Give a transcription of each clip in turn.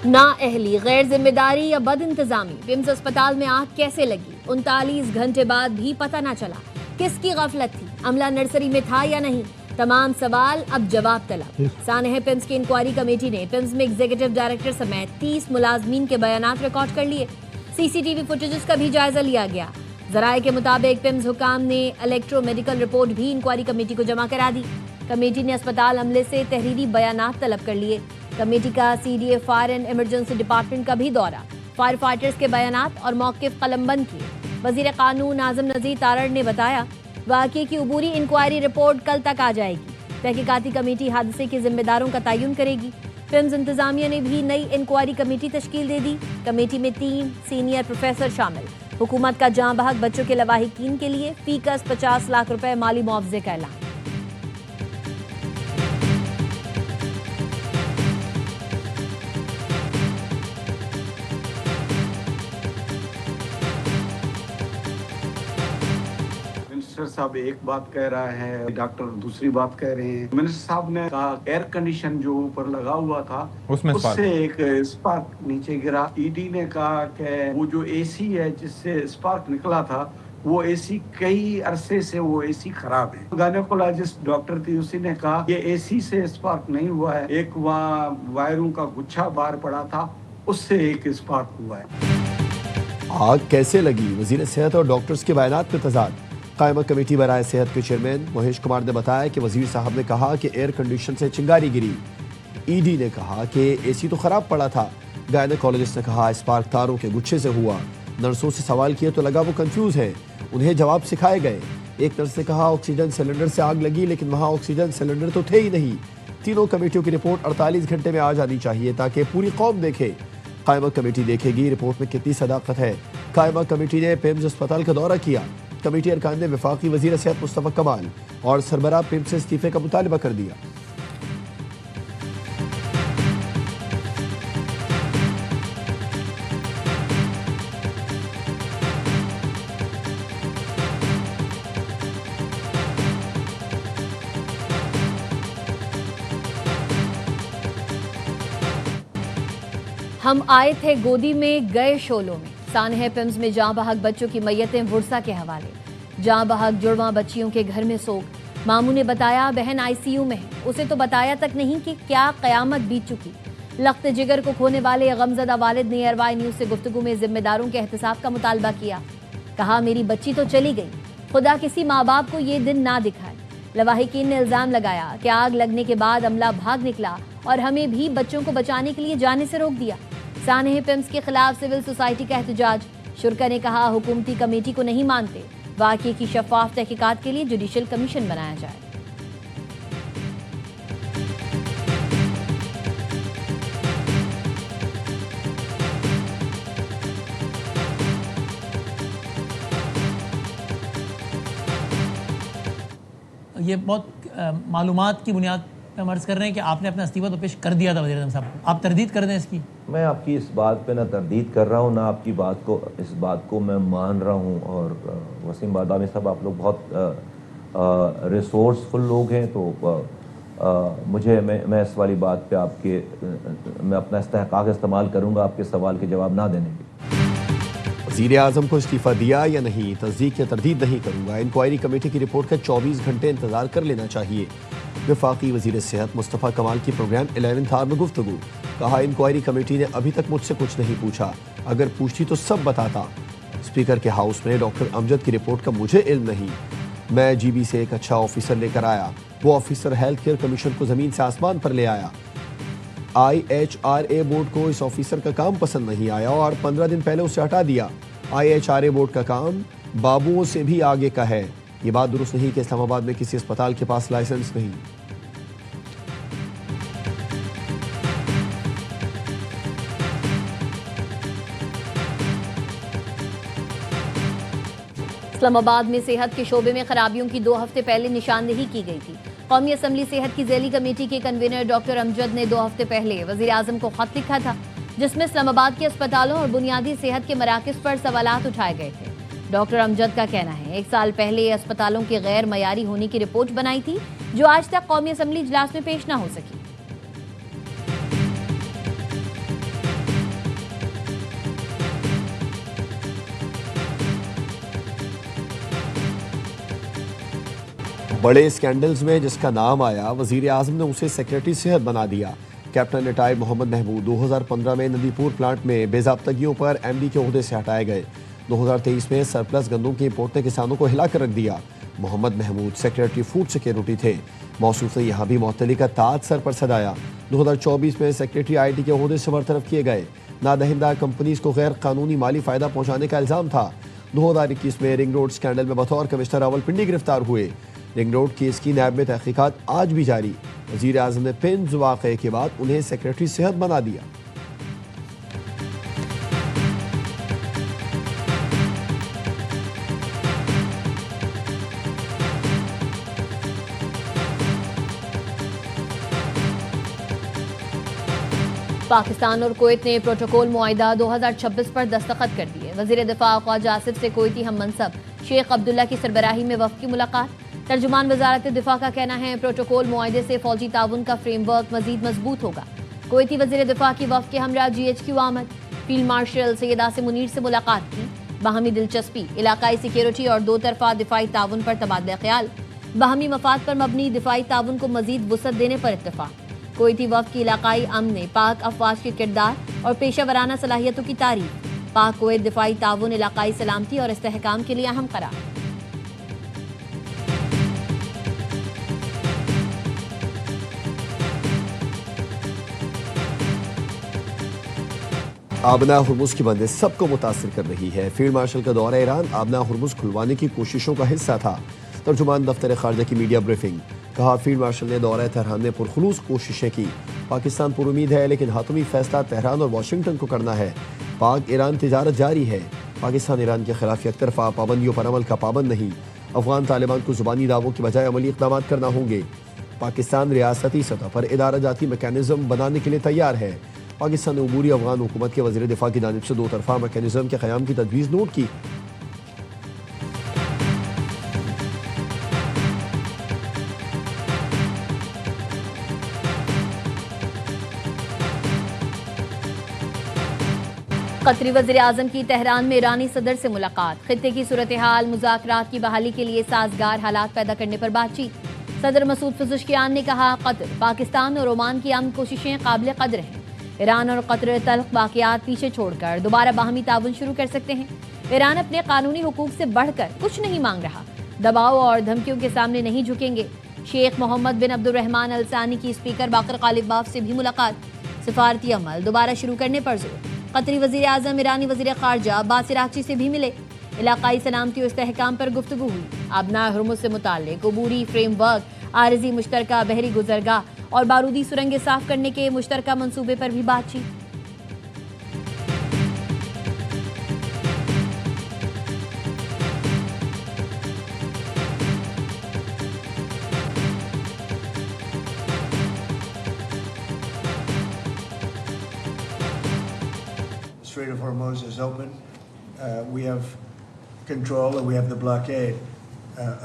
نااہلی، غیر ذمہ داری یا بد انتظامی، پمز اسپتال میں آگ کیسے لگی؟ 39 گھنٹے بعد بھی پتہ نہ چلا کس کی غفلت تھی؟ عملہ نرسری میں تھا یا نہیں؟ تمام سوال اب جواب طلب۔ سانحہ پمز کی انکوائری کمیٹی نے پمز میں ایگزیکٹو ڈائریکٹر سمیت 30 ملازمین کے بیانات ریکارڈ کر لیے۔ سی سی ٹی وی فوٹیجز کا بھی جائزہ لیا گیا۔ ذرائع کے مطابق پمز حکام نے الیکٹرو میڈیکل رپورٹ بھی انکوائری کمیٹی کو جمع کرا دی۔ کمیٹی نے اسپتال عملے سے تحریری بیانات طلب کر لیے۔ کمیٹی کا C D A fire and emergency department کا بھی دورہ، فائر فائٹرز کے بیانات اور موقف قلم بند کیے۔ وزیر قانون ناظم نذیر تارڑ نے بتایا، واقعے کی عبوری انکوائری رپورٹ کل تک آ جائے گی۔ تحقیقاتی کمیٹی حادثے کے ذمہ داروں کا تعین کرے گی۔ پمز انتظامیہ نے بھی نئی انکوائری کمیٹی تشکیل دے دی۔ کمیٹی میں 3 سینئر پروفیسر شامل۔ حکومت کا جاں بحق بچوں کے لواحقین کے لیے فی کس 50 لاکھ روپے مالی معاوضے کا اعلان۔ منسٹر صاحب ایک بات کہہ رہا ہے، ڈاکٹر دوسری بات کہہ رہے ہیں۔ منسٹر صاحب نے کہا ایئر کنڈیشن جو اوپر لگا ہوا تھا اس سے ایک اسپارک نیچے گرا۔ ای ڈی نے کہا کہ وہ جو اے سی ہے جس سے اسپارک نکلا تھا وہ اے سی کئی عرصے سے وہ اے سی خراب ہے۔ گائنیکولوجسٹ ڈاکٹر تھی، اسی نے کہا یہ اے سی سے اسپارک نہیں ہوا ہے، ایک وہاں وائروں کا گچھا باہر پڑا تھا اس سے ایک اسپارک ہوا ہے۔ آگ کیسے لگی؟ وزیر صحت اور ڈاکٹرز کے بیانات میں تضاد۔ قائمہ کمیٹی برائے صحت کے چیئرمین مہیش کمار نے بتایا کہ وزیر صاحب نے کہا کہ ایئر کنڈیشن سے چنگاری گری۔ ای ڈی نے کہا کہ اے سی تو خراب پڑا تھا۔ گائنیکولوجسٹ نے کہا اسپارک تاروں کے گچھے سے ہوا۔ نرسوں سے سوال کیے تو لگا وہ کنفیوز ہے، انہیں جواب سکھائے گئے۔ ایک نرس نے کہا آکسیجن سلنڈر سے آگ لگی لیکن وہاں آکسیجن سلنڈر تو تھے ہی نہیں۔ تینوں کمیٹیوں کی رپورٹ 48 گھنٹے میں آ جانی چاہیے تاکہ پوری قوم دیکھے۔ قائمہ کمیٹی دیکھے گی رپورٹ میں کتنی صداقت ہے۔ قائمہ کمیٹی نے پمز اسپتال کا دورہ کیا۔ کمیٹی ارکان نے وفاقی وزیر صحت مصطفیٰ کمال اور سربراہ پمز سے استعفے کا مطالبہ کر دیا۔ ہم آئے تھے گودی میں گئے شولوں میں، سانحہ پمز میں جاں بحق بچوں کی میتیں ورثہ کے حوالے۔ جاں بحق جڑواں بچیوں کے گھر میں سوگ، ماموں نے بتایا بہن آئی سی یو میں ہے، اسے تو بتایا تک نہیں کہ کیا قیامت بیت چکی۔ لخت جگر کو کھونے والے غمزدہ والد نے ایئر نیوز سے گفتگو میں ذمہ داروں کے احتساب کا مطالبہ کیا۔ کہا میری بچی تو چلی گئی، خدا کسی ماں باپ کو یہ دن نہ دکھائے۔ لواحقین نے الزام لگایا کہ آگ لگنے کے بعد عملہ بھاگ نکلا اور ہمیں بھی بچوں کو بچانے کے لیے جانے سے روک دیا۔ سانحہ پمز کے خلاف سول سوسائٹی کا احتجاج، شرکا نے کہا حکومتی کمیٹی کو نہیں مانتے، واقعے کی شفاف تحقیقات کے لیے جوڈیشل کمیشن بنایا جائے۔ یہ بہت معلومات کی بنیاد پہ ہم عرض کر رہے ہیں کہ آپ نے اپنا استعفیٰ تو پیش کر دیا تھا وزیر اعظم صاحب کو، آپ تردید کر دیں اس کی؟ میں آپ کی اس بات پہ نہ تردید کر رہا ہوں نہ آپ کی اس بات کو میں مان رہا ہوں۔ اور وسیم بادامی صاحب آپ لوگ بہت ریسورسفل لوگ ہیں، تو میں اس والی بات پہ میں اپنا استحقاق استعمال کروں گا آپ کے سوال کے جواب نہ دینے کے۔ وزیر اعظم کو استعفیٰ دیا یا نہیں، تصدیق یا تردید نہیں کروں گا۔ انکوائری کمیٹی کی رپورٹ کا 24 گھنٹے انتظار کر لینا چاہیے۔ وفاقی وزیر صحت مصطفیٰ کمال کی پروگرام 11 آور میں گفتگو، کہا انکوائری کمیٹی نے ابھی تک مجھ سے کچھ نہیں پوچھا، اگر پوچھتی تو سب بتاتا۔ اسپیکر کے ہاؤس میں ڈاکٹر امجد کی رپورٹ کا مجھے علم نہیں، میں جی بی سے ایک اچھا آفیسر لے کر آیا، وہ آفیسر ہیلتھ کیئر کمیشن کو زمین سے آسمان پر لے آیا۔ IHRA بورڈ کو اس آفیسر کا کام پسند نہیں آیا اور 15 دن پہلے اسے ہٹا دیا۔ IHRA بورڈ کا کام بابوؤں سے بھی آگے کا ہے۔ یہ بات درست نہیں کہ اسلام آباد میں کسی اسپتال کے پاس لائسنس نہیں۔ اسلام آباد میں صحت کے شعبے میں خرابیوں کی 2 ہفتے پہلے نشاندہی کی گئی تھی۔ قومی اسمبلی صحت کی ذیلی کمیٹی کے کنوینر ڈاکٹر امجد نے 2 ہفتے پہلے وزیر اعظم کو خط لکھا تھا، جس میں اسلام آباد کے اسپتالوں اور بنیادی صحت کے مراکز پر سوالات اٹھائے گئے تھے۔ ڈاکٹر امجد کا کہنا ہے 1 سال پہلے اسپتالوں کے غیر معیاری ہونے کی رپورٹ بنائی تھی جو آج تک قومی اسمبلی اجلاس میں پیش نہ ہو سکی۔ بڑے اسکینڈلز میں جس کا نام آیا، وزیر اعظم نے اسے سیکریٹری صحت بنا دیا۔ کیپٹن ریٹائر محمد محمود 2015 میں ندی پور پلانٹ میں بے ضابطگیوں پر ایم ڈی کے عہدے سے ہٹائے گئے۔ 2023 میں سرپلس گندم کی امپورٹ نے کسانوں کو ہلا کر رکھ دیا۔ محمد محمود سیکریٹری فوڈ سیکیورٹی تھے۔ موصوف نے یہاں بھی معطلی کا تاج سر پر سجایا۔ 2024 میں سیکریٹری آئی ٹی کے عہدے سے برطرف کیے گئے۔ نادہندہ کمپنیز کو غیر قانونی مالی فائدہ پہنچانے کا الزام تھا۔ 2021 میں رنگ روڈ اسکینڈل میں بطور کمشنر راولپنڈی گرفتار ہوئے۔ رنگ روڈ کیس کی نیب میں تحقیقات آج بھی جاری۔ وزیر اعظم نے پنز واقعے کے بعد انہیں سیکریٹری صحت بنا دیا۔ پاکستان اور کویت نے پروٹوکول معاہدہ 2026 پر دستخط کر دیے۔ وزیر دفاع خواجہ آصف سے کویتی ہم منصب شیخ عبداللہ کی سربراہی میں وفد کی ملاقات۔ ترجمان وزارت دفاع کا کہنا ہے پروٹوکول معاہدے سے فوجی تعاون کا فریم ورک مزید مضبوط ہوگا۔ کویتی وزیر دفاع کی وفد کے ہمراہ جی ایچ کیو آمد۔ فیلڈ مارشل سید عاصم منیر سے ملاقات کی۔ باہمی دلچسپی، علاقائی سیکیورٹی اور دو طرفہ دفاعی تعاون پر تبادلہ خیال۔ باہمی مفاد پر مبنی دفاعی تعاون کو مزید وسعت دینے پر اتفاق۔ کویتی وفد کی علاقائی امن، پاک افواج کے کردار اور پیشہ ورانہ صلاحیتوں کی تعریف۔ پاک کویت دفاعی تعاون علاقائی سلامتی اور استحکام کے لیے اہم قرار۔ آبنا ہرمز کی بندش سب کو متاثر کر رہی ہے۔ فیلڈ مارشل کا دورہ ایران آبنا ہرمز کھلوانے کی کوششوں کا حصہ تھا۔ ترجمان دفتر خارجہ کی میڈیا بریفنگ۔ کہا فیلڈ مارشل نے دورہ تہران میں پرخلوص کوششیں کی۔ پاکستان پر امید ہے لیکن حتمی فیصلہ تہران اور واشنگٹن کو کرنا ہے۔ پاک ایران تجارت جاری ہے۔ پاکستان ایران کے خلاف یک طرفہ پابندیوں پر عمل کا پابند نہیں۔ افغان طالبان کو زبانی دعووں کی بجائے عملی اقدامات کرنا ہوں گے۔ پاکستان ریاستی سطح پر ادارہ جاتی میکانزم بنانے کے لیے تیار ہے۔ پاکستان نے عبوری افغان حکومت کے وزیر دفاع کی جانب سے دو طرفہ میکانزم کے قیام کی تجویز نوٹ کی۔ قطری وزیر اعظم کی تہران میں ایرانی صدر سے ملاقات۔ خطے کی صورتحال، مذاکرات کی بحالی کے لیے سازگار حالات پیدا کرنے پر بات چیت۔ صدر مسعود پزشکیان نے کہا قطر، پاکستان اور عمان کی امن کوششیں قابل قدر ہیں۔ ایران اور قطر تلخ واقعات پیچھے چھوڑ کر دوبارہ باہمی تعاون شروع کر سکتے ہیں۔ ایران اپنے قانونی حقوق سے بڑھ کر کچھ نہیں مانگ رہا، دباؤ اور دھمکیوں کے سامنے نہیں جھکیں گے۔ شیخ محمد بن عبد الرحمن الثانی کی اسپیکر باقر غالب باف سے بھی ملاقات۔ سفارتی عمل دوبارہ شروع کرنے پر زور۔ قطری وزیر اعظم ایرانی وزیر خارجہ عباس عراقچی سے بھی ملے۔ علاقائی سلامتی و استحکام پر گفتگو ہوئی۔ آبنا ہرمز سے متعلق عبوری فریم ورک، عارضی مشترکہ بحری گزرگاہ اور بارودی سرنگیں صاف کرنے کے مشترکہ منصوبے پر بھی بات چیت۔ Strait of Hormuz is open. We have control and we have the blockade.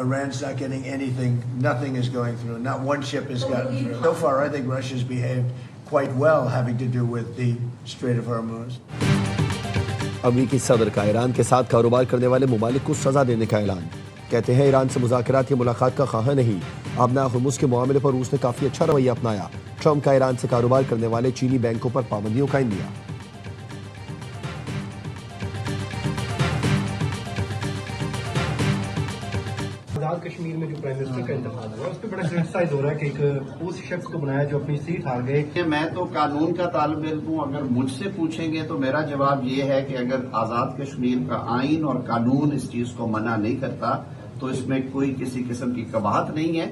Iran's not getting anything. Nothing is going through. Not one ship has gotten through. So far, I think Russia's behaved quite well having to do with the Strait of Hormuz. امریکی صدر کا ایران کے ساتھ کاروبار کرنے والے ممالک کو سزا دینے کا اعلان۔ کہتے ہیں ایران سے مذاکرات یا ملاقات کا خواہاں نہیں۔ آبنا ہرمز کے معاملے پر روس نے کافی اچھا رویہ اپنایا۔ ٹرمپ کا ایران سے کاروبار کرنے والے چینی بینکوں پر پابندیوں کا اندیا۔ آزاد کشمیر میں جو پرائم منسٹر کا انتخاب ہوا اس پہ بڑا کرٹیسائز ہو رہا ہے کہ ایک اس شخص کو بنایا جو اپنی سیٹ ہار گئے۔ کہ میں تو قانون کا طالب علم ہوں، اگر مجھ سے پوچھیں گے تو میرا جواب یہ ہے کہ اگر آزاد کشمیر کا آئین اور قانون اس چیز کو منع نہیں کرتا تو اس میں کوئی کسی قسم کی قباحت نہیں ہے۔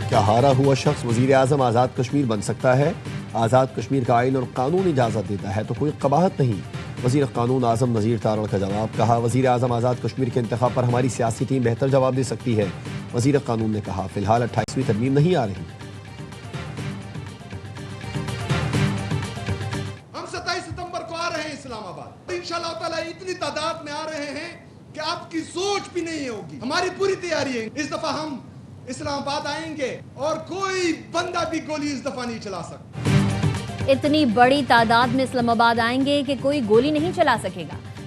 کیا ہارا ہوا شخص وزیر اعظم آزاد کشمیر بن سکتا ہے؟ آزاد کشمیر کا آئین اور قانون اجازت دیتا ہے تو کوئی قباحت نہیں۔ وزیر قانون اعظم نذیر تارڑ کا جواب۔ کہا وزیر اعظم آزاد کشمیر کے انتخاب پر ہماری سیاسی ٹیم بہتر جواب دے سکتی ہے۔ وزیر قانون نے کہا فی الحال 28ویں ترمیم نہیں آ رہی۔ ہم 27 ستمبر کو آ رہے ہیں اسلام آباد، انشاءاللہ تعالیٰ اتنی تعداد میں آ رہے ہیں کہ آپ کی سوچ بھی نہیں ہوگی۔ ہماری پوری تیاری ہے، اس دفعہ ہم اسلام آباد آئیں گے اور کوئی بندہ بھی گولی اس دفعہ نہیں چلا سکتا۔ اتنی بڑی تعداد میں اسلام آباد آئیں گے کہ کوئی گولی نہیں چلا سکے گا۔